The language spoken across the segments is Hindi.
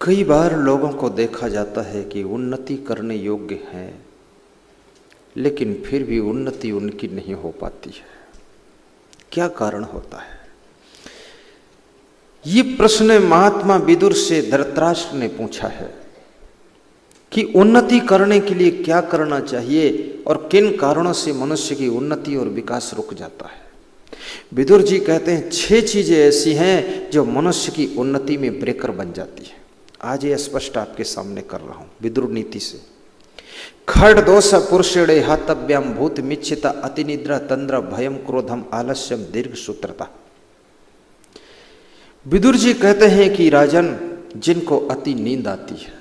कई बार लोगों को देखा जाता है कि उन्नति करने योग्य हैं, लेकिन फिर भी उन्नति उनकी नहीं हो पाती है। क्या कारण होता है? ये प्रश्न महात्मा विदुर से धृतराष्ट्र ने पूछा है कि उन्नति करने के लिए क्या करना चाहिए और किन कारणों से मनुष्य की उन्नति और विकास रुक जाता है। विदुर जी कहते हैं 6 चीजें ऐसी हैं जो मनुष्य की उन्नति में ब्रेकर बन जाती है। आज ये स्पष्ट आपके सामने कर रहा हूं विदुर नीति से। खड़ दोष पुरुषेणे हातव्यम भूत मिच्छिता अतिनिद्रा तंद्र भयम क्रोधम आलस्यम दीर्घ सूत्रता। विदुर जी कहते हैं कि राजन, जिनको अति नींद आती है,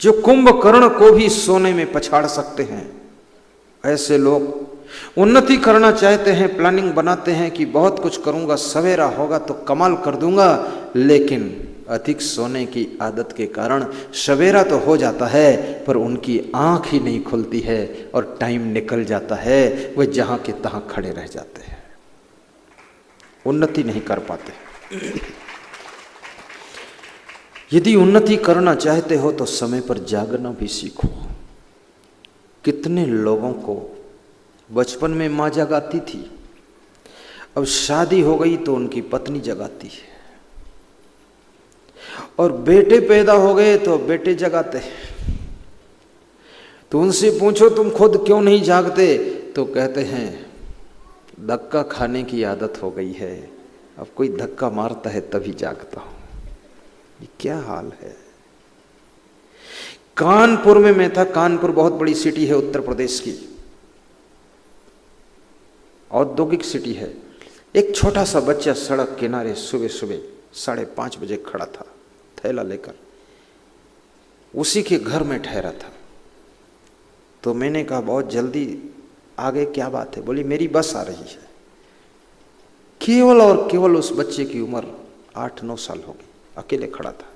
जो कुंभकर्ण को भी सोने में पछाड़ सकते हैं, ऐसे लोग उन्नति करना चाहते हैं, प्लानिंग बनाते हैं कि बहुत कुछ करूंगा, सवेरा होगा तो कमाल कर दूंगा, लेकिन अधिक सोने की आदत के कारण सवेरा तो हो जाता है पर उनकी आंख ही नहीं खुलती है और टाइम निकल जाता है, वे जहां के तहां खड़े रह जाते हैं, उन्नति नहीं कर पाते। यदि उन्नति करना चाहते हो तो समय पर जागना भी सीखो। कितने लोगों को बचपन में मां जगाती थी, अब शादी हो गई तो उनकी पत्नी जगाती है, और बेटे पैदा हो गए तो बेटे जगाते हैं। तो उनसे पूछो तुम खुद क्यों नहीं जागते, तो कहते हैं धक्का खाने की आदत हो गई है, अब कोई धक्का मारता है तभी जागता हूं। ये क्या हाल है। कानपुर में मैं था, कानपुर बहुत बड़ी सिटी है उत्तर प्रदेश की, औद्योगिक सिटी है। एक छोटा सा बच्चा सड़क किनारे सुबह सुबह 5:30 बजे खड़ा था, थैला लेकर, उसी के घर में ठहरा था। तो मैंने कहा बहुत जल्दी आगे क्या बात है? बोली मेरी बस आ रही है। केवल और केवल उस बच्चे की उम्र 8-9 साल होगी, अकेले खड़ा था।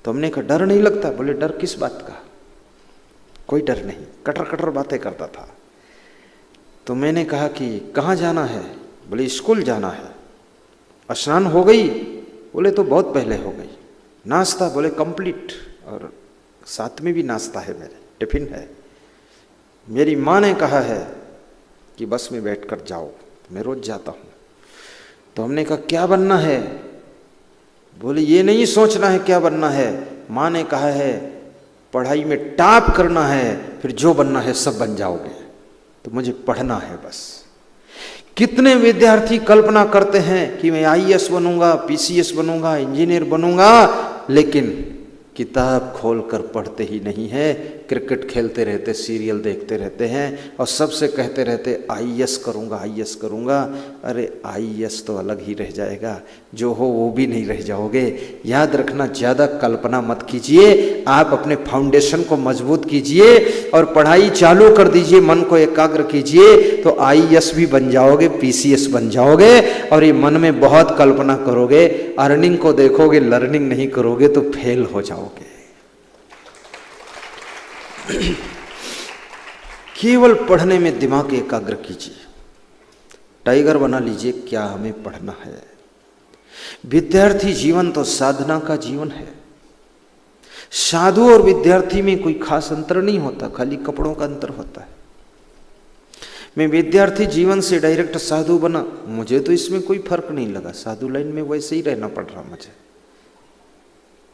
तो हमने कहा डर नहीं लगता? बोले डर किस बात का? कोई डर नहीं, कटर कटर बातें करता था। तो मैंने कहा कि कहाँ जाना है? बोले स्कूल जाना है। स्नान हो गई? बोले तो बहुत पहले हो गई। नाश्ता? बोले कंप्लीट, और साथ में भी नाश्ता है, मेरे टिफिन है। मेरी माँ ने कहा है कि बस में बैठकर जाओ, मैं रोज जाता हूँ। तो हमने कहा क्या बनना है? बोले ये नहीं सोचना है क्या बनना है, माँ ने कहा है पढ़ाई में टॉप करना है, फिर जो बनना है सब बन जाओगे, तो मुझे पढ़ना है बस। कितने विद्यार्थी कल्पना करते हैं कि मैं आईएएस बनूंगा, पीसीएस बनूंगा, इंजीनियर बनूंगा, लेकिन किताब खोलकर पढ़ते ही नहीं है, क्रिकेट खेलते रहते, सीरियल देखते रहते हैं, और सबसे कहते रहते आईएएस करूंगा, आईएएस करूंगा। अरे आईएएस तो अलग ही रह जाएगा, जो हो वो भी नहीं रह जाओगे। याद रखना, ज़्यादा कल्पना मत कीजिए, आप अपने फाउंडेशन को मजबूत कीजिए और पढ़ाई चालू कर दीजिए, मन को एकाग्र कीजिए, तो आईएएस भी बन जाओगे, पीसीएस बन जाओगे। और ये मन में बहुत कल्पना करोगे, अर्निंग को देखोगे, लर्निंग नहीं करोगे तो फेल हो जाओगे। केवल पढ़ने में दिमाग एकाग्र कीजिए, टाइगर बना लीजिए, क्या हमें पढ़ना है। विद्यार्थी जीवन तो साधना का जीवन है। साधु और विद्यार्थी में कोई खास अंतर नहीं होता, खाली कपड़ों का अंतर होता है। मैं विद्यार्थी जीवन से डायरेक्ट साधु बना, मुझे तो इसमें कोई फर्क नहीं लगा, साधु लाइन में वैसे ही रहना पड़ रहा मुझे।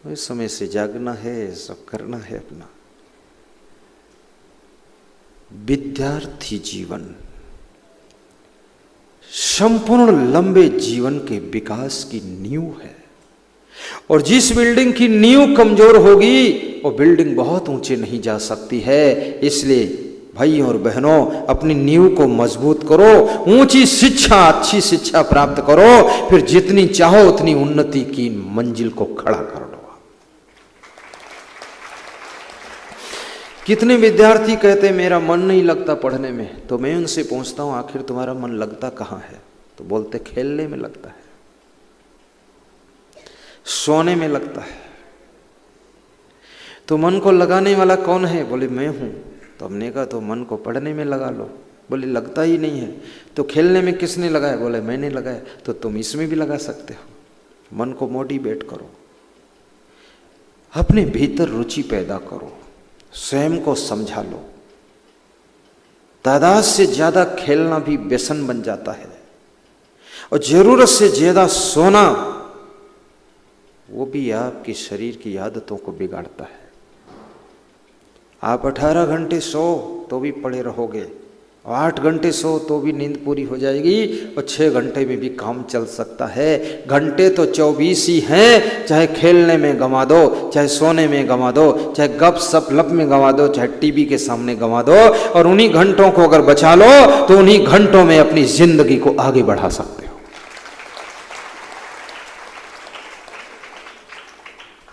वैसे समय से जागना है, सब करना है अपना। विद्यार्थी जीवन संपूर्ण लंबे जीवन के विकास की नींव है, और जिस बिल्डिंग की नींव कमजोर होगी वो बिल्डिंग बहुत ऊंचे नहीं जा सकती है। इसलिए भाई और बहनों, अपनी नींव को मजबूत करो, ऊंची शिक्षा, अच्छी शिक्षा प्राप्त करो, फिर जितनी चाहो उतनी उन्नति की मंजिल को खड़ा कर लो। कितने विद्यार्थी कहते मेरा मन नहीं लगता पढ़ने में, तो मैं उनसे पूछता हूं आखिर तुम्हारा मन लगता कहाँ है? तो बोलते खेलने में लगता है, सोने में लगता है। तो मन को लगाने वाला कौन है? बोले मैं हूं। तो हमने कहा तो मन को पढ़ने में लगा लो। बोले लगता ही नहीं है। तो खेलने में किसने लगाया? बोले मैंने लगाया। तो तुम इसमें भी लगा सकते हो, मन को मोटिवेट करो। अपने भीतर रुचि पैदा करो, स्वयं को समझा लो। तादाद से ज्यादा खेलना भी व्यसन बन जाता है, और जरूरत से ज्यादा सोना वो भी आपके शरीर की आदतों को बिगाड़ता है। आप 18 घंटे सो तो भी पड़े रहोगे, और 8 घंटे सो तो भी नींद पूरी हो जाएगी, और 6 घंटे में भी काम चल सकता है। घंटे तो 24 ही हैं, चाहे खेलने में गंवा दो, चाहे सोने में गंवा दो, चाहे गप सप लप में गंवा दो, चाहे टीवी के सामने गंवा दो, और उन्हीं घंटों को अगर बचा लो तो उन्हीं घंटों में अपनी जिंदगी को आगे बढ़ा सकते हो।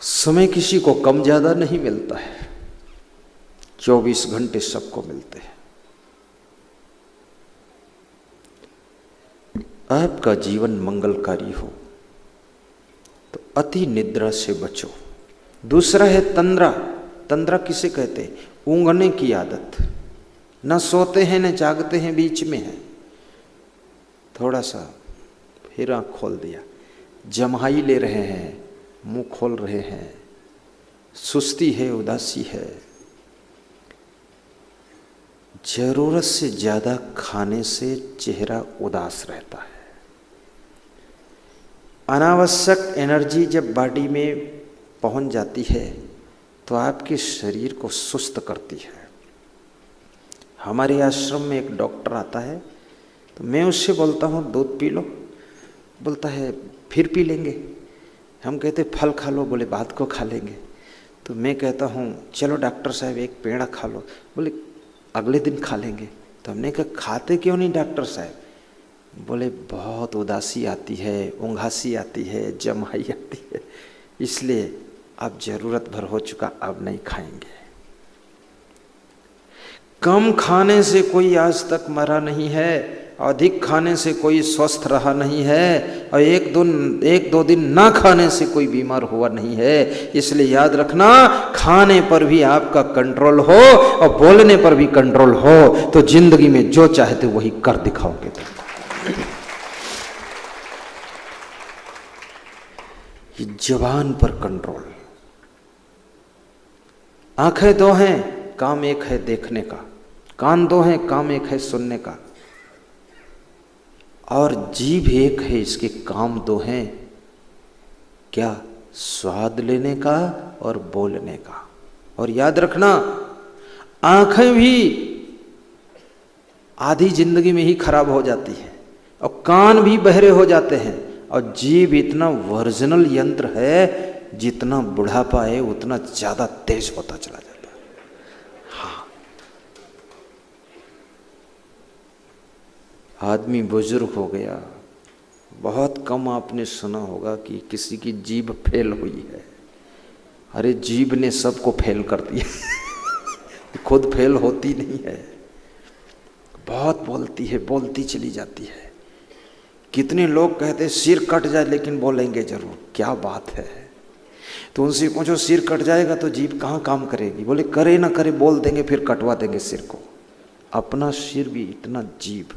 समय किसी को कम ज्यादा नहीं मिलता है, 24 घंटे सबको मिलते हैं। आपका जीवन मंगलकारी हो तो अति निद्रा से बचो। दूसरा है तंद्रा। तंद्रा किसे कहते हैं? ऊँघने की आदत। न सोते हैं न जागते हैं, बीच में है। थोड़ा सा फिर आँख खोल दिया, जम्हाई ले रहे हैं, मुंह खोल रहे हैं, सुस्ती है, उदासी है। जरूरत से ज्यादा खाने से चेहरा उदास रहता है। अनावश्यक एनर्जी जब बॉडी में पहुंच जाती है तो आपके शरीर को सुस्त करती है। हमारे आश्रम में एक डॉक्टर आता है तो मैं उससे बोलता हूँ दूध पी लो, बोलता है फिर पी लेंगे। हम कहते फल खा लो, बोले बाद को खा लेंगे। तो मैं कहता हूँ चलो डॉक्टर साहब एक पेड़ा खा लो, बोले अगले दिन खा लेंगे। तो हमने कहा खाते क्यों नहीं डॉक्टर साहब? बोले बहुत उदासी आती है, ऊँघासी आती है, जमाई आती है, इसलिए अब जरूरत भर हो चुका, अब नहीं खाएंगे। कम खाने से कोई आज तक मरा नहीं है, अधिक खाने से कोई स्वस्थ रहा नहीं है, और एक दो दिन ना खाने से कोई बीमार हुआ नहीं है। इसलिए याद रखना, खाने पर भी आपका कंट्रोल हो और बोलने पर भी कंट्रोल हो तो जिंदगी में जो चाहते वही कर दिखाओगे। ये जबान पर कंट्रोल। आंखें दो हैं, काम एक है देखने का, कान दो हैं, काम एक है सुनने का, और जीभ एक है, इसके काम दो हैं, क्या? स्वाद लेने का और बोलने का। और याद रखना, आंखें भी आधी जिंदगी में ही खराब हो जाती है, और कान भी बहरे हो जाते हैं, और जीभ इतना वर्जिनल यंत्र है, जितना बुढ़ापा है उतना ज्यादा तेज होता चला जाता है। हाँ, आदमी बुजुर्ग हो गया, बहुत कम आपने सुना होगा कि किसी की जीभ फेल हुई है। अरे जीभ ने सबको फेल कर दिया खुद फेल होती नहीं है, बहुत बोलती है, बोलती चली जाती है। कितने लोग कहते हैं सिर कट जाए लेकिन बोलेंगे जरूर। क्या बात है? तो उनसे पूछो सिर कट जाएगा तो जीभ कहाँ काम करेगी? बोले करे ना करे बोल देंगे, फिर कटवा देंगे सिर को। अपना सिर भी इतना जीभ।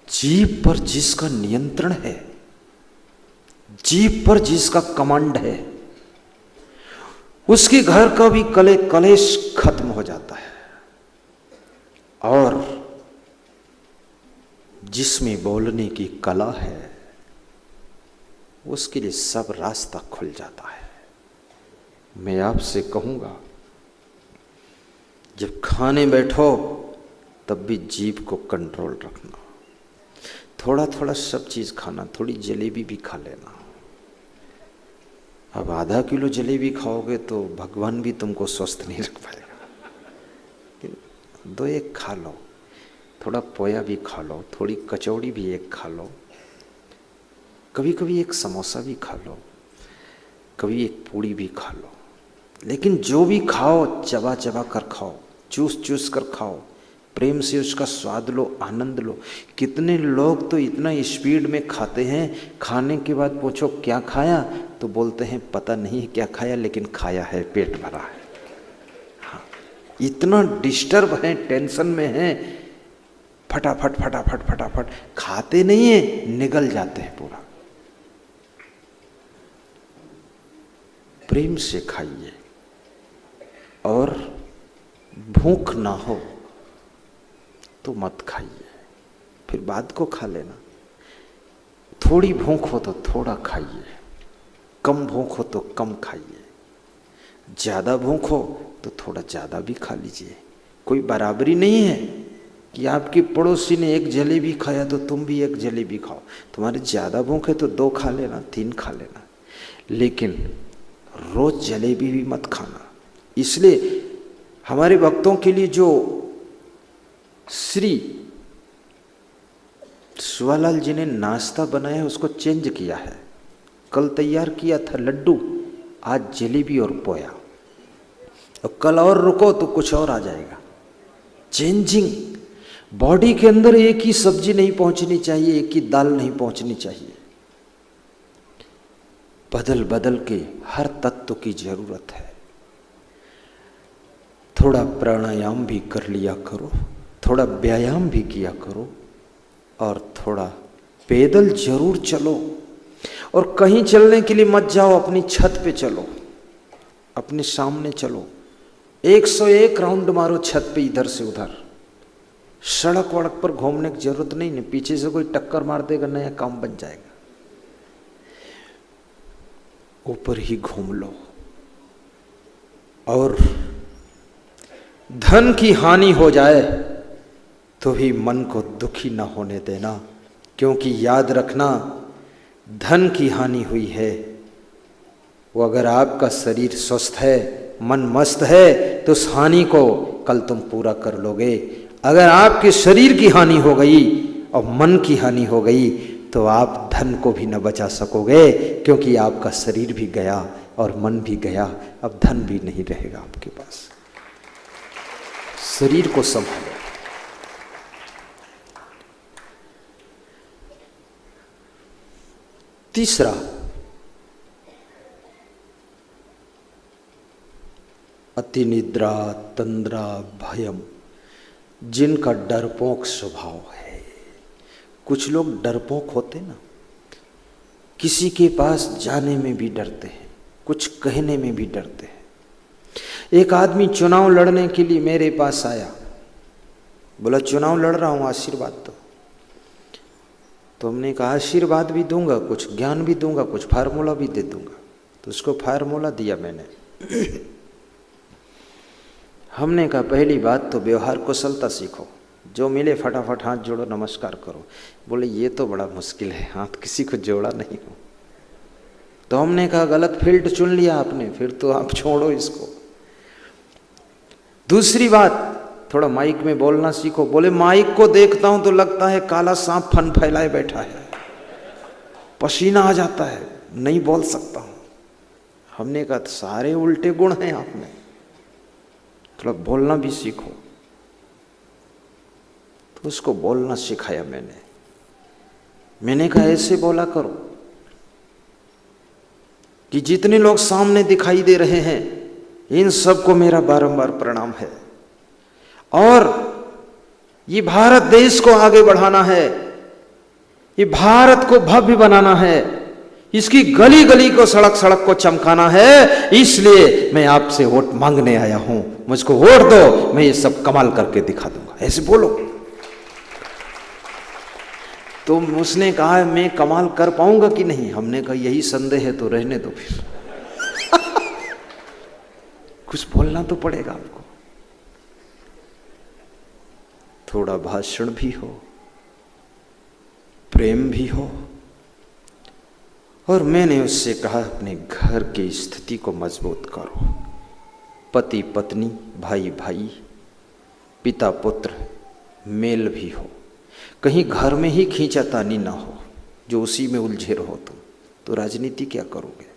जीभ पर जिसका नियंत्रण है, जीभ पर जिसका कमांड है, उसके घर का भी कलेश खत्म हो जाता है। और जिसमें बोलने की कला है, उसके लिए सब रास्ता खुल जाता है। मैं आपसे कहूंगा, जब खाने बैठो तब भी जीभ को कंट्रोल रखना। थोड़ा थोड़ा सब चीज खाना, थोड़ी जलेबी भी खा लेना। अब आधा किलो जलेबी खाओगे तो भगवान भी तुमको स्वस्थ नहीं रख पाएगा। 2-1 खा लो, थोड़ा पोया भी खा लो, थोड़ी कचौड़ी भी 1 खा लो, कभी कभी 1 समोसा भी खा लो, कभी 1 पूड़ी भी खा लो। लेकिन जो भी खाओ चबा चबा कर खाओ, चूस चूस कर खाओ, प्रेम से उसका स्वाद लो, आनंद लो। कितने लोग तो इतना स्पीड में खाते हैं, खाने के बाद पूछो क्या खाया तो बोलते हैं पता नहीं है क्या खाया, लेकिन खाया है, पेट भरा है। हाँ, इतना डिस्टर्ब है, टेंशन में है, फटाफट फटाफट फटाफट खाते नहीं है, निगल जाते हैं पूरा। प्रेम से खाइए, और भूख ना हो तो मत खाइए, फिर बाद को खा लेना। थोड़ी भूख हो तो थोड़ा खाइए, कम भूख हो तो कम खाइए, ज़्यादा भूख हो तो थोड़ा ज़्यादा भी खा लीजिए। कोई बराबरी नहीं है कि आपके पड़ोसी ने एक जलेबी खाया तो तुम भी एक जलेबी खाओ। तुम्हारी ज़्यादा भूख है तो 2 खा लेना, 3 खा लेना, लेकिन रोज जलेबी भी मत खाना। इसलिए हमारे भक्तों के लिए जो श्री सुवालाल जी ने नाश्ता बनाया उसको चेंज किया है। कल तैयार किया था लड्डू, आज जलेबी और पोया, और कल और रुको तो कुछ और आ जाएगा। चेंजिंग, बॉडी के अंदर एक ही सब्जी नहीं पहुंचनी चाहिए, एक ही दाल नहीं पहुंचनी चाहिए। बदल बदल के हर तत्व की जरूरत है। थोड़ा प्राणायाम भी कर लिया करो, थोड़ा व्यायाम भी किया करो, और थोड़ा पैदल जरूर चलो। और कहीं चलने के लिए मत जाओ, अपनी छत पे चलो, अपने सामने चलो, 101 राउंड मारो छत पे, इधर से उधर। सड़क वड़क पर घूमने की जरूरत नहीं है, पीछे से कोई टक्कर मार देगा, नया काम बन जाएगा। ऊपर ही घूम लो। और धन की हानि हो जाए तो भी मन को दुखी ना होने देना, क्योंकि याद रखना, धन की हानि हुई है वो अगर आपका शरीर स्वस्थ है, मन मस्त है, तो उस हानि को कल तुम पूरा कर लोगे। अगर आपके शरीर की हानि हो गई और मन की हानि हो गई तो आप धन को भी न बचा सकोगे, क्योंकि आपका शरीर भी गया और मन भी गया, अब धन भी नहीं रहेगा आपके पास। शरीर को संभालो। तीसरा, अति निद्रा तंद्रा भयम, जिनका डरपोक स्वभाव है। कुछ लोग डरपोक होते ना, किसी के पास जाने में भी डरते हैं, कुछ कहने में भी डरते हैं। एक आदमी चुनाव लड़ने के लिए मेरे पास आया, बोला चुनाव लड़ रहा हूं, आशीर्वाद दो। तो हमने कहा आशीर्वाद भी दूंगा, कुछ ज्ञान भी दूंगा, कुछ फार्मूला भी दे दूंगा। तो उसको फार्मूला दिया मैंने। हमने कहा पहली बात तो व्यवहार कुशलता सीखो, जो मिले फटाफट हाथ जोड़ो, नमस्कार करो। बोले ये तो बड़ा मुश्किल है, हाथ किसी को जोड़ा नहीं हो। तो हमने कहा गलत फील्ड चुन लिया आपने, फिर तो आप छोड़ो इसको। दूसरी बात, थोड़ा माइक में बोलना सीखो। बोले माइक को देखता हूं तो लगता है काला सांप फन फैलाए बैठा है, पसीना आ जाता है, नहीं बोल सकता हूं। हमने कहा सारे उल्टे गुण हैं आप में, थोड़ा बोलना भी सीखो। तो उसको बोलना सिखाया मैंने कहा ऐसे बोला करो कि जितने लोग सामने दिखाई दे रहे हैं इन सबको मेरा बारंबार प्रणाम है, और ये भारत देश को आगे बढ़ाना है, ये भारत को भव्य बनाना है, इसकी गली गली को सड़क सड़क को चमकाना है। इसलिए मैं आपसे वोट मांगने आया हूं, मुझको वोट दो, मैं ये सब कमाल करके दिखा दूंगा। ऐसे बोलो। तो उसने कहा मैं कमाल कर पाऊंगा कि नहीं। हमने कहा यही संदेह है तो रहने दो फिर। कुछ बोलना तो पड़ेगा आपको, थोड़ा भाषण भी हो, प्रेम भी हो। और मैंने उससे कहा अपने घर की स्थिति को मजबूत करो, पति पत्नी, भाई भाई, पिता पुत्र मेल भी हो, कहीं घर में ही खींचातानी ना हो जो उसी में उलझे रहो तुम, तो राजनीति क्या करोगे।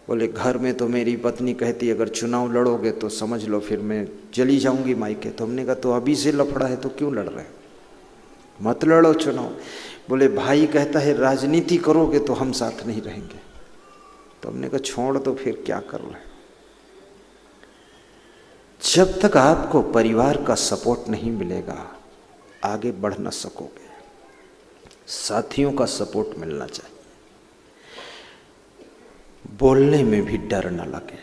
बोले घर में तो मेरी पत्नी कहती अगर चुनाव लड़ोगे तो समझ लो फिर मैं चली जाऊंगी मायके। तो हमने कहा तो अभी से लफड़ा है तो क्यों लड़ रहे हो, मत लड़ो चुनाव। बोले भाई कहता है राजनीति करोगे तो हम साथ नहीं रहेंगे। तो हमने कहा छोड़ तो फिर क्या कर रहे हो। जब तक आपको परिवार का सपोर्ट नहीं मिलेगा आगे बढ़ ना सकोगे, साथियों का सपोर्ट मिलना चाहिए। बोलने में भी डर न लगे।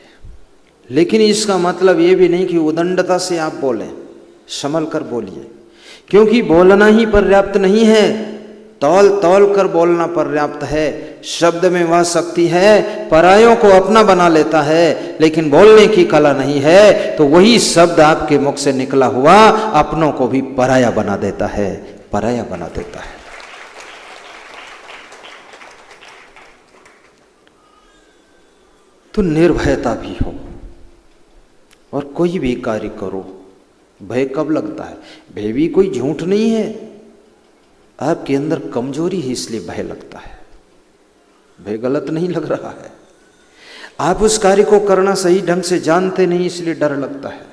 लेकिन इसका मतलब ये भी नहीं कि उदंडता से आप बोलें, संभल कर बोलिए, क्योंकि बोलना ही पर्याप्त नहीं है, तौल तौल कर बोलना पर्याप्त है। शब्द में वह शक्ति है, परायों को अपना बना लेता है, लेकिन बोलने की कला नहीं है तो वही शब्द आपके मुख से निकला हुआ अपनों को भी पराया बना देता है, पराया बना देता है। तो निर्भयता भी हो और कोई भी कार्य करो। भय कब लगता है? भय भी कोई झूठ नहीं है, आपके अंदर कमजोरी है इसलिए भय लगता है। भय गलत नहीं लग रहा है, आप उस कार्य को करना सही ढंग से जानते नहीं इसलिए डर लगता है।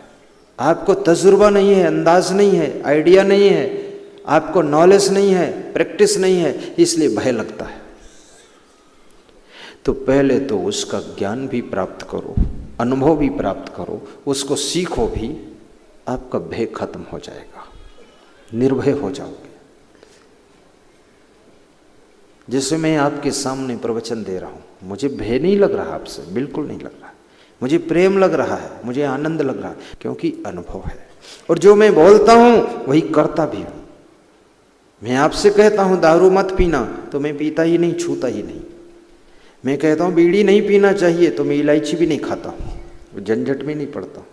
आपको तजुर्बा नहीं है, अंदाज नहीं है, आइडिया नहीं है, आपको नॉलेज नहीं है, प्रैक्टिस नहीं है, इसलिए भय लगता है। तो पहले तो उसका ज्ञान भी प्राप्त करो, अनुभव भी प्राप्त करो, उसको सीखो भी, आपका भय खत्म हो जाएगा, निर्भय हो जाओगे। जैसे मैं आपके सामने प्रवचन दे रहा हूं, मुझे भय नहीं लग रहा आपसे, बिल्कुल नहीं लग रहा, मुझे प्रेम लग रहा है, मुझे आनंद लग रहा है, क्योंकि अनुभव है। और जो मैं बोलता हूं वही करता भी हूं। मैं आपसे कहता हूं दारू मत पीना, तो मैं पीता ही नहीं, छूता ही नहीं। मैं कहता हूं बीड़ी नहीं पीना चाहिए, तो मैं इलायची भी नहीं खाता हूं, झंझट में नहीं पड़ता।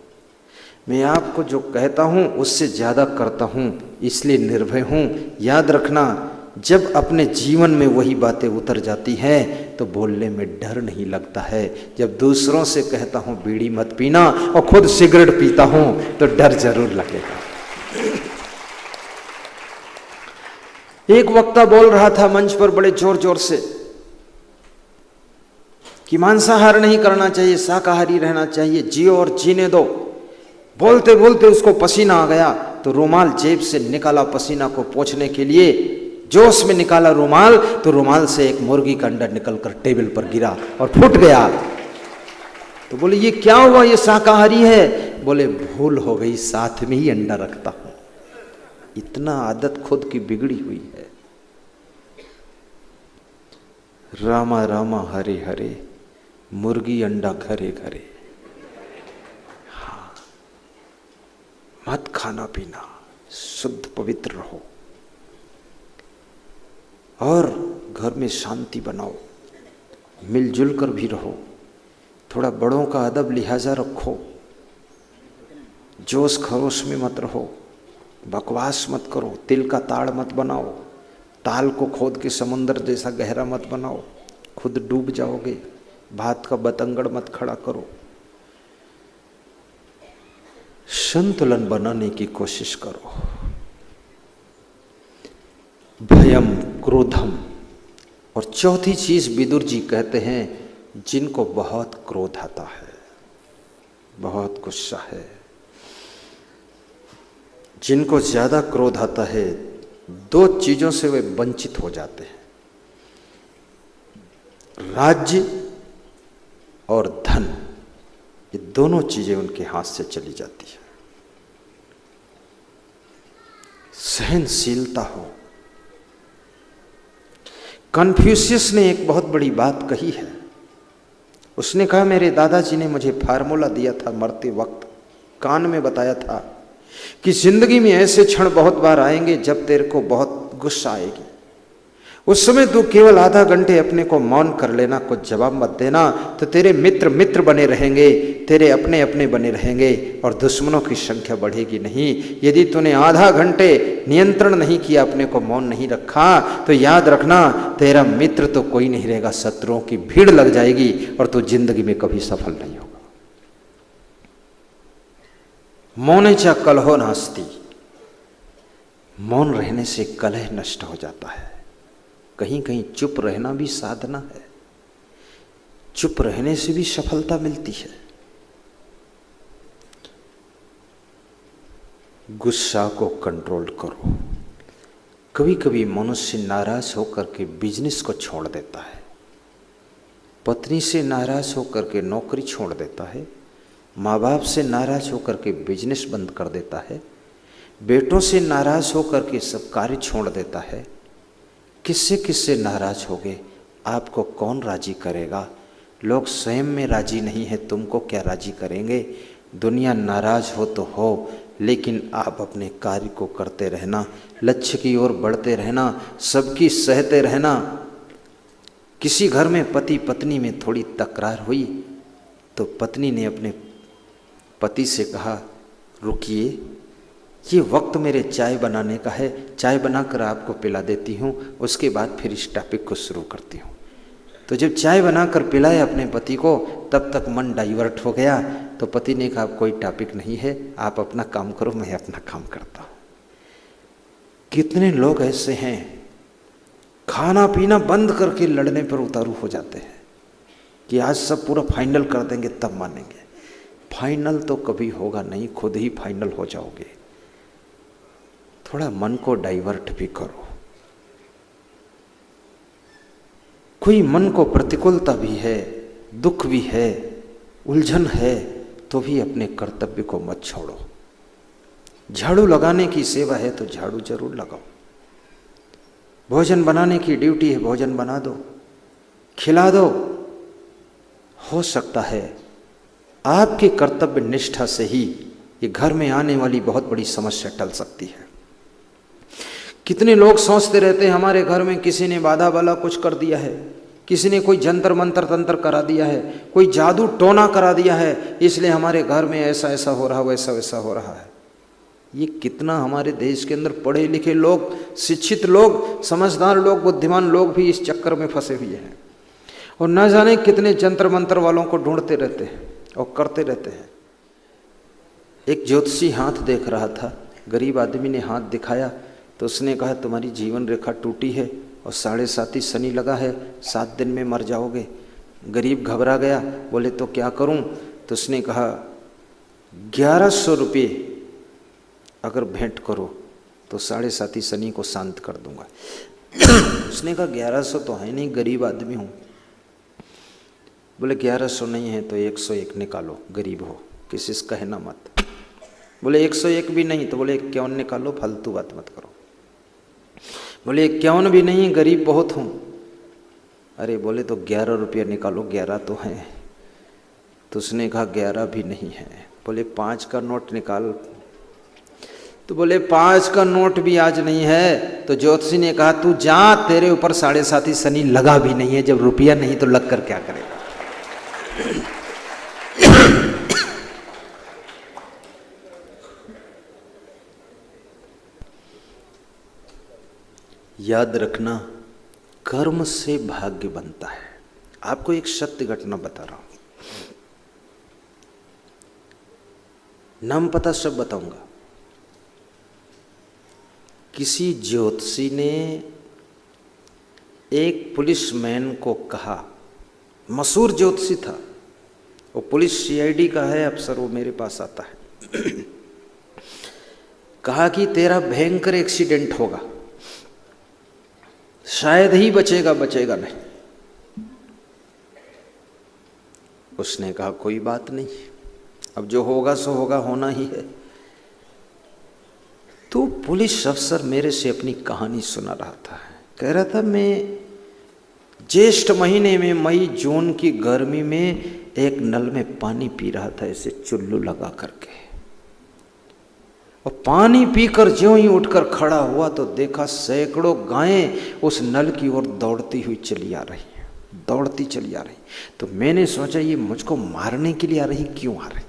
मैं आपको जो कहता हूं उससे ज्यादा करता हूं, इसलिए निर्भय हूं। याद रखना, जब अपने जीवन में वही बातें उतर जाती हैं तो बोलने में डर नहीं लगता है। जब दूसरों से कहता हूं बीड़ी मत पीना और खुद सिगरेट पीता हूं तो डर जरूर लगेगा। एक वक्ता बोल रहा था मंच पर बड़े जोर जोर से कि मांसाहार नहीं करना चाहिए, शाकाहारी रहना चाहिए, जियो और जीने दो। बोलते बोलते उसको पसीना आ गया तो रुमाल जेब से निकाला, पसीना को पोंछने के लिए जोश में निकाला रुमाल, तो रुमाल से एक मुर्गी का अंडा निकलकर टेबल पर गिरा और फूट गया। तो बोले ये क्या हुआ, ये शाकाहारी है? बोले भूल हो गई, साथ में ही अंडा रखता हूं। इतना आदत खुद की बिगड़ी हुई है। रामा रामा हरे हरे, मुर्गी अंडा घरे घरे। हाँ, मत खाना पीना, शुद्ध पवित्र रहो और घर में शांति बनाओ, मिलजुल कर भी रहो, थोड़ा बड़ों का अदब लिहाजा रखो, जोश खरोश में मत रहो, बकवास मत करो, तिल का ताड़ मत बनाओ, ताल को खोद के समुद्र जैसा गहरा मत बनाओ, खुद डूब जाओगे। भात का बतंगड़ मत खड़ा करो। संतुलन बनाने की कोशिश करो। भयम क्रोधम। और चौथी चीज विदुर जी कहते हैं, जिनको बहुत क्रोध आता है, बहुत गुस्सा है, जिनको ज्यादा क्रोध आता है, दो चीजों से वे वंचित हो जाते हैं, राज्य और धन। ये दोनों चीजें उनके हाथ से चली जाती है। सहनशीलता हो। कन्फ्यूशियस ने एक बहुत बड़ी बात कही है। उसने कहा, मेरे दादाजी ने मुझे फार्मूला दिया था मरते वक्त, कान में बताया था कि जिंदगी में ऐसे क्षण बहुत बार आएंगे जब तेरे को बहुत गुस्सा आएगी। उस समय तू केवल आधा घंटे अपने को मौन कर लेना, कुछ जवाब मत देना, तो तेरे मित्र मित्र बने रहेंगे, तेरे अपने अपने बने रहेंगे और दुश्मनों की संख्या बढ़ेगी नहीं। यदि तूने आधा घंटे नियंत्रण नहीं किया, अपने को मौन नहीं रखा, तो याद रखना तेरा मित्र तो कोई नहीं रहेगा, शत्रुओं की भीड़ लग जाएगी और तू जिंदगी में कभी सफल नहीं होगा। मौनेचा कलहो नास्ति। मौन रहने से कलह नष्ट हो जाता है। कहीं कहीं चुप रहना भी साधना है, चुप रहने से भी सफलता मिलती है। गुस्सा को कंट्रोल करो। कभी कभी मनुष्य नाराज होकर के बिजनेस को छोड़ देता है, पत्नी से नाराज होकर के नौकरी छोड़ देता है, माँ बाप से नाराज होकर के बिजनेस बंद कर देता है, बेटों से नाराज होकर के सब कार्य छोड़ देता है। किससे किससे नाराज होगे, आपको कौन राजी करेगा? लोग स्वयं में राजी नहीं है, तुमको क्या राजी करेंगे। दुनिया नाराज हो तो हो, लेकिन आप अपने कार्य को करते रहना, लक्ष्य की ओर बढ़ते रहना, सबकी सहते रहना। किसी घर में पति पत्नी में थोड़ी तकरार हुई तो पत्नी ने अपने पति से कहा, रुकिए, ये वक्त मेरे चाय बनाने का है, चाय बनाकर आपको पिला देती हूँ, उसके बाद फिर इस टॉपिक को शुरू करती हूँ। तो जब चाय बनाकर पिलाया अपने पति को, तब तक मन डाइवर्ट हो गया। तो पति ने कहा, कोई टॉपिक नहीं है, आप अपना काम करो, मैं अपना काम करता हूँ। कितने लोग ऐसे हैं, खाना पीना बंद करके लड़ने पर उतारू हो जाते हैं कि आज सब पूरा फाइनल कर देंगे तब मानेंगे। फाइनल तो कभी होगा नहीं, खुद ही फाइनल हो जाओगे। थोड़ा मन को डाइवर्ट भी करो। कोई मन को प्रतिकूलता भी है, दुख भी है, उलझन है, तो भी अपने कर्तव्य को मत छोड़ो। झाड़ू लगाने की सेवा है तो झाड़ू जरूर लगाओ। भोजन बनाने की ड्यूटी है, भोजन बना दो, खिला दो। हो सकता है आपके कर्तव्य निष्ठा से ही ये घर में आने वाली बहुत बड़ी समस्या टल सकती है। कितने लोग सोचते रहते हैं हमारे घर में किसी ने बाधा वाला कुछ कर दिया है, किसी ने कोई जंतर मंतर तंत्र करा दिया है, कोई जादू टोना करा दिया है, इसलिए हमारे घर में ऐसा ऐसा हो रहा, वैसा वैसा हो रहा है। ये कितना हमारे देश के अंदर पढ़े लिखे लोग, शिक्षित लोग, समझदार लोग, बुद्धिमान लोग भी इस चक्कर में फंसे हुए हैं और न जाने कितने जंतर मंतर वालों को ढूंढते रहते हैं और करते रहते हैं। एक ज्योतिषी हाथ देख रहा था, गरीब आदमी ने हाथ दिखाया तो उसने कहा, तुम्हारी जीवन रेखा टूटी है और 7.5 शनि लगा है, 7 दिन में मर जाओगे। गरीब घबरा गया, बोले तो क्या करूं? तो उसने कहा 1100 रुपये अगर भेंट करो तो 7.5 शनि को शांत कर दूंगा। उसने कहा 1100 तो है नहीं, गरीब आदमी हूँ। बोले 1100 नहीं है तो 101 निकालो, गरीब हो, किसी से कहना मत। बोले 101 भी नहीं, तो बोले 51 निकालो, फालतू बात मत करो। बोले 51 भी नहीं, गरीब बहुत हूँ। अरे बोले तो 11 रुपया निकालो, 11 तो है। तो उसने कहा 11 भी नहीं है। बोले 5 का नोट निकाल। तो बोले 5 का नोट भी आज नहीं है। तो ज्योतिषी ने कहा, तू जा, तेरे ऊपर 7.5 शनि लगा भी नहीं है, जब रुपया नहीं तो लग कर क्या करेगा। याद रखना, कर्म से भाग्य बनता है। आपको एक सत्य घटना बता रहा हूं, नाम पता सब बताऊंगा। किसी ज्योतिषी ने एक पुलिसमैन को कहा, मशहूर ज्योतिषी था वो, पुलिस CID का है अफसर, वो मेरे पास आता है। कहा कि तेरा भयंकर एक्सीडेंट होगा, शायद ही बचेगा नहीं। उसने कहा कोई बात नहीं, अब जो होगा सो होगा, होना ही है। तो पुलिस अफसर मेरे से अपनी कहानी सुना रहा था। कह रहा था, मैं ज्येष्ठ महीने में, मई जून की गर्मी में एक नल में पानी पी रहा था, ऐसे चुल्लू लगा करके, और पानी पीकर ज्यों ही उठकर खड़ा हुआ तो देखा सैकड़ों गायें उस नल की ओर दौड़ती हुई चली आ रही हैं, दौड़ती चली आ रही। तो मैंने सोचा ये मुझको मारने के लिए आ रही, क्यों आ रही?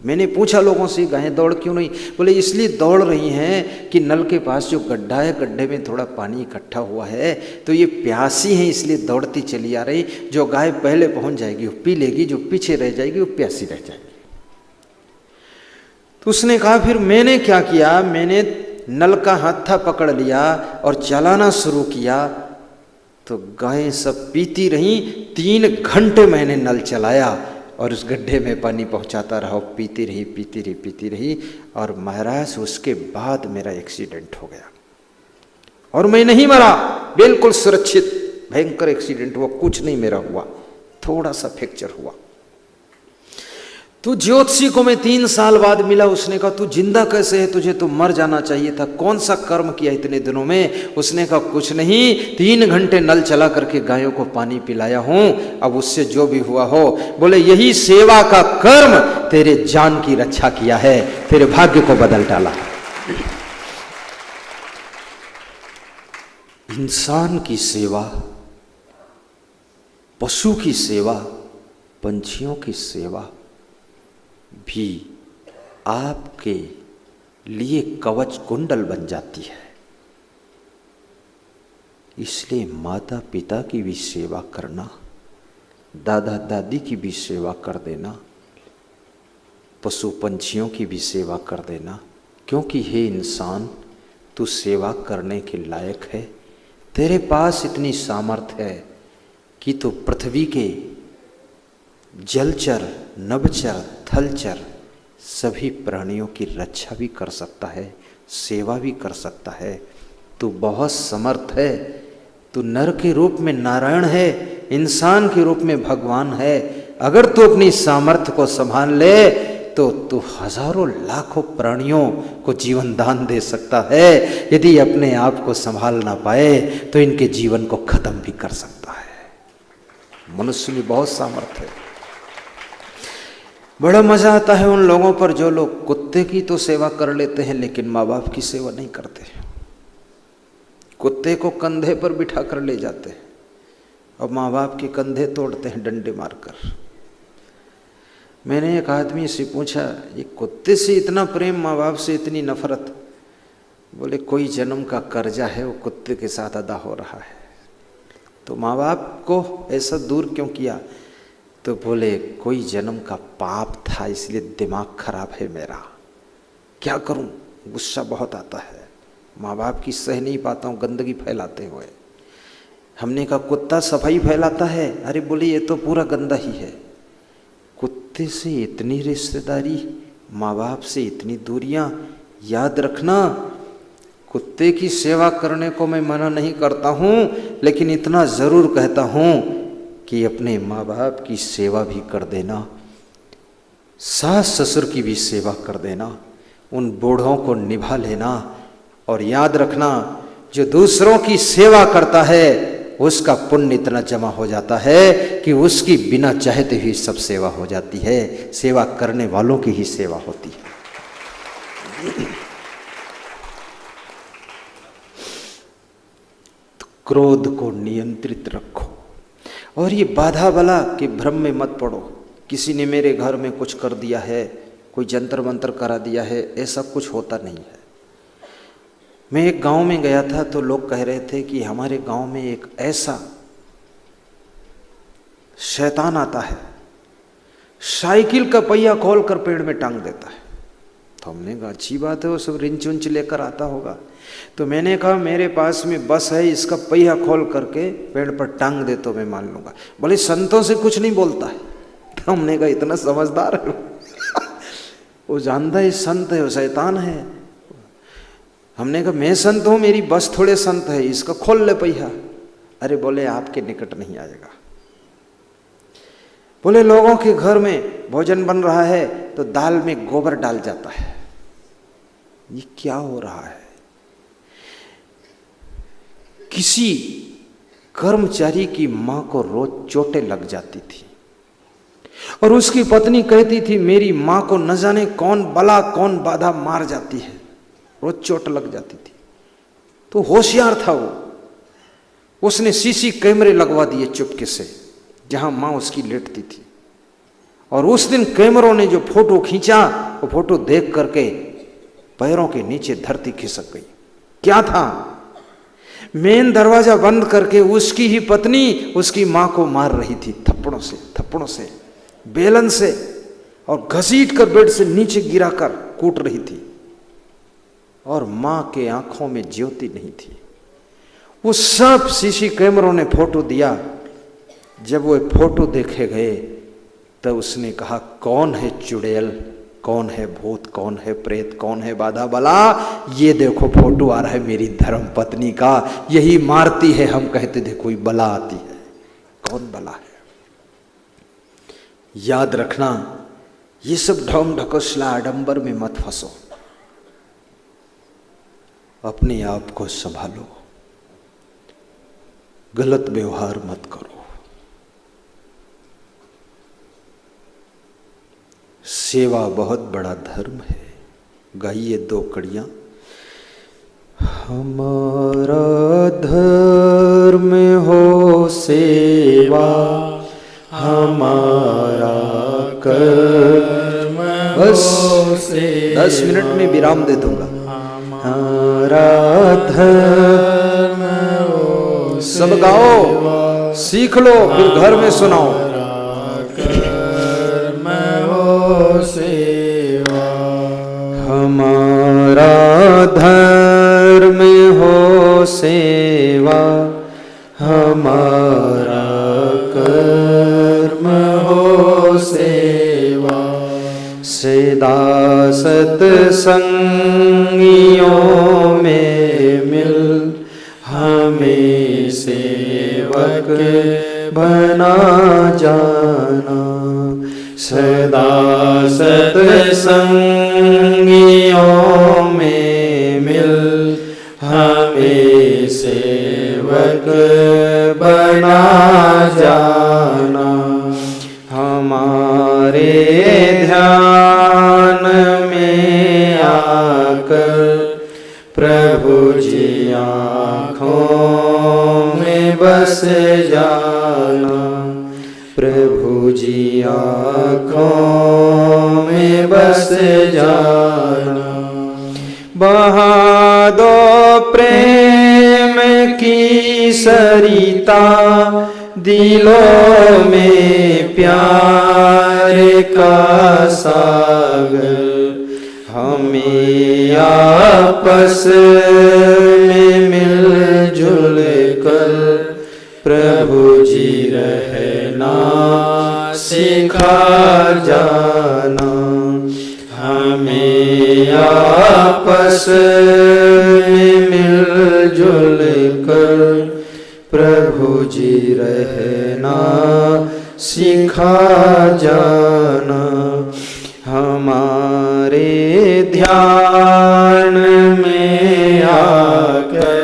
मैंने पूछा लोगों से, गायें दौड़ क्यों नहीं? बोले इसलिए दौड़ रही हैं कि नल के पास जो गड्ढा है, गड्ढे में थोड़ा पानी इकट्ठा हुआ है, तो ये प्यासी है इसलिए दौड़ती चली आ रही। जो गाय पहले पहुंच जाएगी वो पी लेगी, जो पीछे रह जाएगी वो प्यासी रह जाएगी। तो उसने कहा फिर मैंने क्या किया, मैंने नल का हत्था पकड़ लिया और चलाना शुरू किया, तो गायें सब पीती रहीं। 3 घंटे मैंने नल चलाया और उस गड्ढे में पानी पहुंचाता रहा, पीती रही। और महाराज उसके बाद मेरा एक्सीडेंट हो गया और मैं नहीं मरा, बिल्कुल सुरक्षित। भयंकर एक्सीडेंट हुआ, कुछ नहीं मेरा हुआ, थोड़ा सा फ्रैक्चर हुआ। तू ज्योतिषी को मैं 3 साल बाद मिला, उसने कहा तू जिंदा कैसे है, तुझे तो मर जाना चाहिए था, कौन सा कर्म किया इतने दिनों में? उसने कहा कुछ नहीं, 3 घंटे नल चला करके गायों को पानी पिलाया हूं, अब उससे जो भी हुआ हो। बोले यही सेवा का कर्म तेरे जान की रक्षा किया है, तेरे भाग्य को बदल डाला। इंसान की सेवा, पशु की सेवा, पंछियों की सेवा भी आपके लिए कवच कुंडल बन जाती है। इसलिए माता पिता की भी सेवा करना, दादा दादी की भी सेवा कर देना, पशु पंछियों की भी सेवा कर देना, क्योंकि हे इंसान तू सेवा करने के लायक है। तेरे पास इतनी सामर्थ्य है कि तू पृथ्वी के जलचर, नभचर, थलचर सभी प्राणियों की रक्षा भी कर सकता है, सेवा भी कर सकता है। तू बहुत समर्थ है। तू नर के रूप में नारायण है, इंसान के रूप में भगवान है। अगर तू अपनी सामर्थ्य को संभाल ले तो तू हजारों लाखों प्राणियों को जीवन दान दे सकता है। यदि अपने आप को संभाल ना पाए तो इनके जीवन को खत्म भी कर सकता है। मनुष्य में बहुत सामर्थ्य है। बड़ा मजा आता है उन लोगों पर जो लोग कुत्ते की तो सेवा कर लेते हैं लेकिन माँ बाप की सेवा नहीं करते। कुत्ते को कंधे पर बिठा कर ले जाते हैं और माँ बाप के कंधे तोड़ते हैं डंडे मारकर। मैंने एक आदमी से पूछा, ये कुत्ते से इतना प्रेम, माँ बाप से इतनी नफरत? बोले कोई जन्म का कर्जा है वो कुत्ते के साथ अदा हो रहा है। तो माँ बाप को ऐसा दूर क्यों किया? तो बोले कोई जन्म का पाप था इसलिए दिमाग खराब है मेरा, क्या करूं, गुस्सा बहुत आता है, माँ बाप की सह नहीं पाता हूँ गंदगी फैलाते हुए। हमने कहा कुत्ता सफाई फैलाता है? अरे बोले ये तो पूरा गंदा ही है। कुत्ते से इतनी रिश्तेदारी, माँ बाप से इतनी दूरियां। याद रखना, कुत्ते की सेवा करने को मैं मना नहीं करता हूँ, लेकिन इतना ज़रूर कहता हूँ कि अपने माँ बाप की सेवा भी कर देना, सास ससुर की भी सेवा कर देना, उन बूढ़ों को निभा लेना। और याद रखना, जो दूसरों की सेवा करता है उसका पुण्य इतना जमा हो जाता है कि उसकी बिना चाहते हुए सब सेवा हो जाती है। सेवा करने वालों की ही सेवा होती है। तो क्रोध को नियंत्रित रखो और ये बाधा बला के भ्रम में मत पड़ो। किसी ने मेरे घर में कुछ कर दिया है, कोई जंतर मंतर करा दिया है, ऐसा कुछ होता नहीं है। मैं एक गांव में गया था तो लोग कह रहे थे कि हमारे गांव में एक ऐसा शैतान आता है, साइकिल का पहिया खोल कर पेड़ में टांग देता है। तो हमने कहा अच्छी बात है, वो सब रिंच उंच लेकर आता होगा। तो मैंने कहा मेरे पास में बस है, इसका पहिया खोल करके पेड़ पर टांग दे तो मैं मान लूंगा। बोले संतों से कुछ नहीं बोलता है। तो हमने कहा इतना समझदार है वो जानता है संत है, वो शैतान है। हमने कहा मैं संत हूं, मेरी बस थोड़े संत है, इसका खोल ले पहिया। अरे बोले आपके निकट नहीं आएगा। बोले लोगों के घर में भोजन बन रहा है तो दाल में गोबर डाल जाता है। ये क्या हो रहा है? किसी कर्मचारी की मां को रोज चोटें लग जाती थी और उसकी पत्नी कहती थी मेरी मां को न जाने कौन बला कौन बाधा मार जाती है, रोज चोट लग जाती थी। तो होशियार था वो, उसने सीसी कैमरे लगवा दिए चुपके से जहां मां उसकी लेटती थी। और उस दिन कैमरों ने जो फोटो खींचा वो फोटो देख करके पैरों के नीचे धरती खिसक गई। क्या था? मेन दरवाजा बंद करके उसकी ही पत्नी उसकी मां को मार रही थी थप्पड़ों से, बेलन से, और घसीट कर बेड से नीचे गिराकर कूट रही थी। और मां के आंखों में ज्योति नहीं थी। वो सब सीसी कैमरों ने फोटो दिया। जब वो फोटो देखे गए तब उसने कहा कौन है चुड़ैल, कौन है भूत, कौन है प्रेत, कौन है बाधा बला? ये देखो फोटो आ रहा है मेरी धर्म पत्नी का, यही मारती है। हम कहते थे कोई बला आती है, कौन बला है? याद रखना, ये सब ढोंग ढकोसला आडंबर में मत फंसो, अपने आप को संभालो, गलत व्यवहार मत करो। सेवा बहुत बड़ा धर्म है। गाइए 2 कड़ियां। हमारा धर्म हो सेवा, हमारा कर्म बस 10 मिनट में विराम दे दूंगा। हमारा धर्म हो, सब गाओ, सीख लो, फिर घर में सुनाओ। कर्म हो सेवा, हमारा धर्म हो सेवा, हमारा कर्म हो सेवा। सदा सत्संगियों में मिल हमें सेवक बना जाना। सदा सत्संगियों में मिल हमें सेवक बना जाना। हमारे ध्यान में आकर प्रभु जी आँखों में बस जाना। प्रभु जी आँखों में बस जाना। बहा दो प्रेम की सरिता, दिलों में प्यार का सागर। हमें आपस में मिलजुल कर प्रभु जी रहना सिखा जाना। हमें आपस में मिलजुल कर प्रभु जी रहना सिखा जाना। हमारे ध्यान में आकर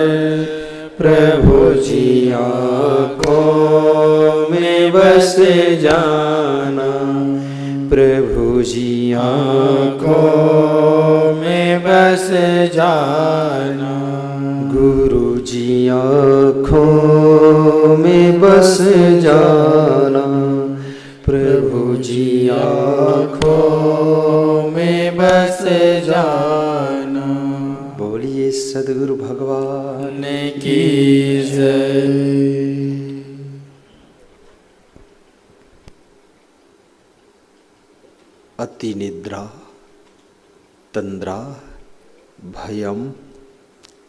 प्रभु जी आँखों में बस जाना। प्रभु जी आँखों में बस जाना। गुरु जी आँखों में बस जाना। प्रभु जी आँखों में बस जाना। बोलिए सद्गुरु भगवान की जय। अति निद्रा, तंद्रा, भयम,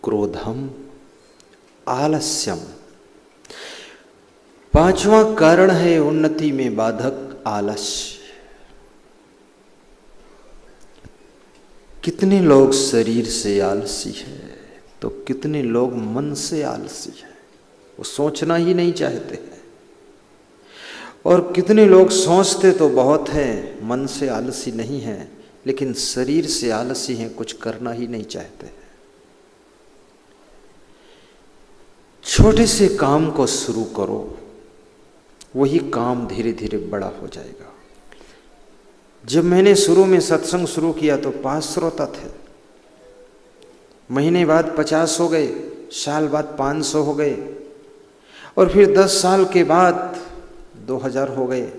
क्रोधम, आलस्यम। 5वां कारण है उन्नति में बाधक आलस्य। कितने लोग शरीर से आलसी है तो कितने लोग मन से आलसी है, वो सोचना ही नहीं चाहते हैं। और कितने लोग सोचते तो बहुत हैं, मन से आलसी नहीं है, लेकिन शरीर से आलसी हैं, कुछ करना ही नहीं चाहते। छोटे से काम को शुरू करो, वही काम धीरे धीरे बड़ा हो जाएगा। जब मैंने शुरू में सत्संग शुरू किया तो 5 श्रोता थे, महीने बाद 50 हो गए, साल बाद 500 हो गए, और फिर 10 साल के बाद 2000 हो गए।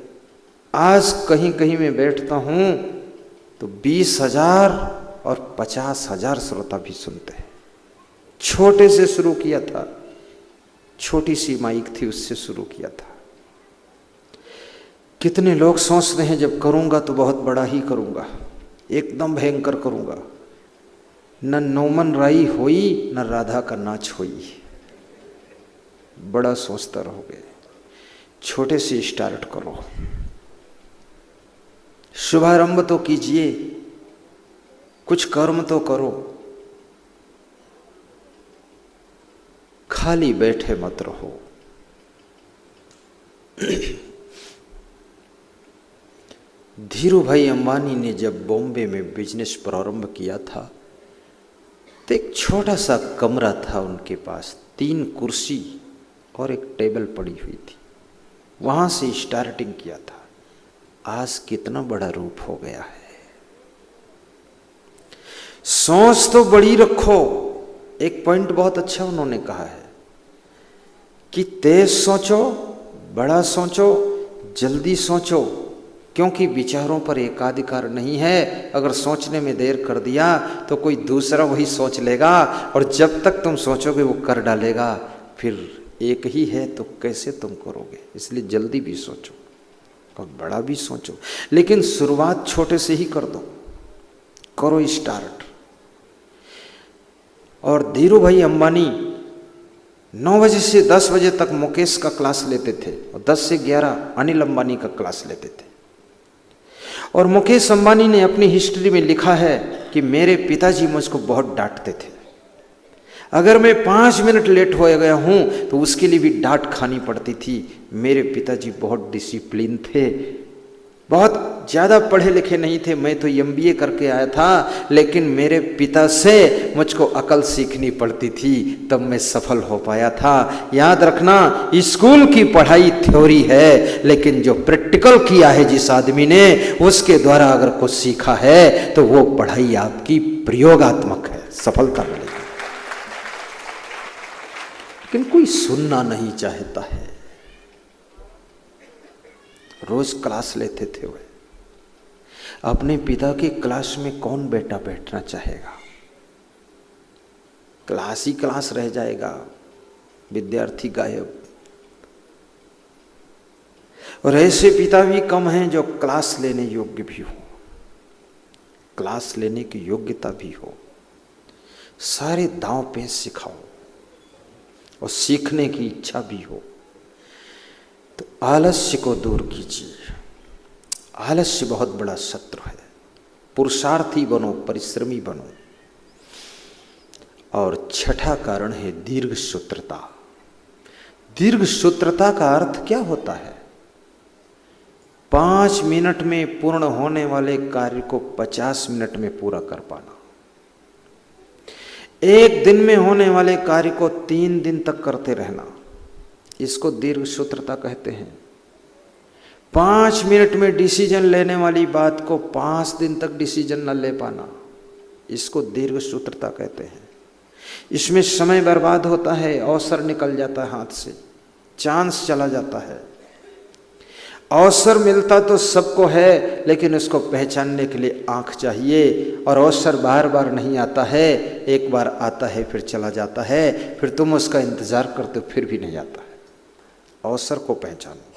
आज कहीं कहीं मैं बैठता हूं तो 20,000 और 50,000 श्रोता भी सुनते हैं। छोटे से शुरू किया था, छोटी सी माइक थी, उससे शुरू किया था। कितने लोग सोचते हैं जब करूंगा तो बहुत बड़ा ही करूंगा, एकदम भयंकर करूंगा, न नौमन राई होई न राधा का नाच होई। बड़ा सोचता रहोगे, छोटे से स्टार्ट करो, शुभारंभ तो कीजिए, कुछ कर्म तो करो, खाली बैठे मत रहो। धीरू भाई अंबानी ने जब बॉम्बे में बिजनेस प्रारंभ किया था तो एक छोटा सा कमरा था उनके पास, 3 कुर्सी और एक टेबल पड़ी हुई थी। वहां से स्टार्टिंग किया था। आज कितना बड़ा रूप हो गया है। सोच तो बड़ी रखो। एक पॉइंट बहुत अच्छा उन्होंने कहा है कि तेज सोचो, बड़ा सोचो, जल्दी सोचो, क्योंकि विचारों पर एकाधिकार नहीं है। अगर सोचने में देर कर दिया तो कोई दूसरा वही सोच लेगा और जब तक तुम सोचोगे वो कर डालेगा। फिर एक ही है तो कैसे तुम करोगे। इसलिए जल्दी भी सोचो और बड़ा भी सोचो, लेकिन शुरुआत छोटे से ही कर दो, करो स्टार्ट। और धीरू भाई अंबानी 9 बजे से 10 बजे तक मुकेश का क्लास लेते थे और 10 से 11 अनिल अंबानी का क्लास लेते थे। और मुकेश अंबानी ने अपनी हिस्ट्री में लिखा है कि मेरे पिताजी मुझको बहुत डांटते थे। अगर मैं 5 मिनट लेट हो गया हूं तो उसके लिए भी डांट खानी पड़ती थी। मेरे पिताजी बहुत डिसिप्लिन थे, बहुत ज़्यादा पढ़े लिखे नहीं थे। मैं तो MBA करके आया था, लेकिन मेरे पिता से मुझको अकल सीखनी पड़ती थी, तब मैं सफल हो पाया था। याद रखना, स्कूल की पढ़ाई थ्योरी है, लेकिन जो प्रैक्टिकल किया है जिस आदमी ने, उसके द्वारा अगर कुछ सीखा है तो वो पढ़ाई आपकी प्रयोगात्मक है, सफलता मिलेगी। लेकिन कोई सुनना नहीं चाहता है। रोज क्लास लेते थे वे। अपने पिता की क्लास में कौन बेटा बैठना चाहेगा। क्लास ही क्लास रह जाएगा, विद्यार्थी गायब। और ऐसे पिता भी कम हैं जो क्लास लेने योग्य भी हो, क्लास लेने की योग्यता भी हो। सारे दांव पे सिखाओ और सीखने की इच्छा भी हो। तो आलस्य को दूर कीजिए। आलस्य बहुत बड़ा शत्रु है। पुरुषार्थी बनो, परिश्रमी बनो। और छठा कारण है दीर्घ सूत्रता। दीर्घ सूत्रता का अर्थ क्या होता है? 5 मिनट में पूर्ण होने वाले कार्य को 50 मिनट में पूरा कर पाना। 1 दिन में होने वाले कार्य को 3 दिन तक करते रहना, इसको दीर्घ सूत्रता कहते हैं। 5 मिनट में डिसीजन लेने वाली बात को 5 दिन तक डिसीजन न ले पाना, इसको दीर्घ सूत्रता कहते हैं। इसमें समय बर्बाद होता है, अवसर निकल जाता है हाथ से, चांस चला जाता है। अवसर मिलता तो सबको है, लेकिन उसको पहचानने के लिए आंख चाहिए। और अवसर बार बार नहीं आता है, एक बार आता है फिर चला जाता है, फिर तुम उसका इंतजार करते हो फिर भी नहीं आता है। अवसर को पहचानो।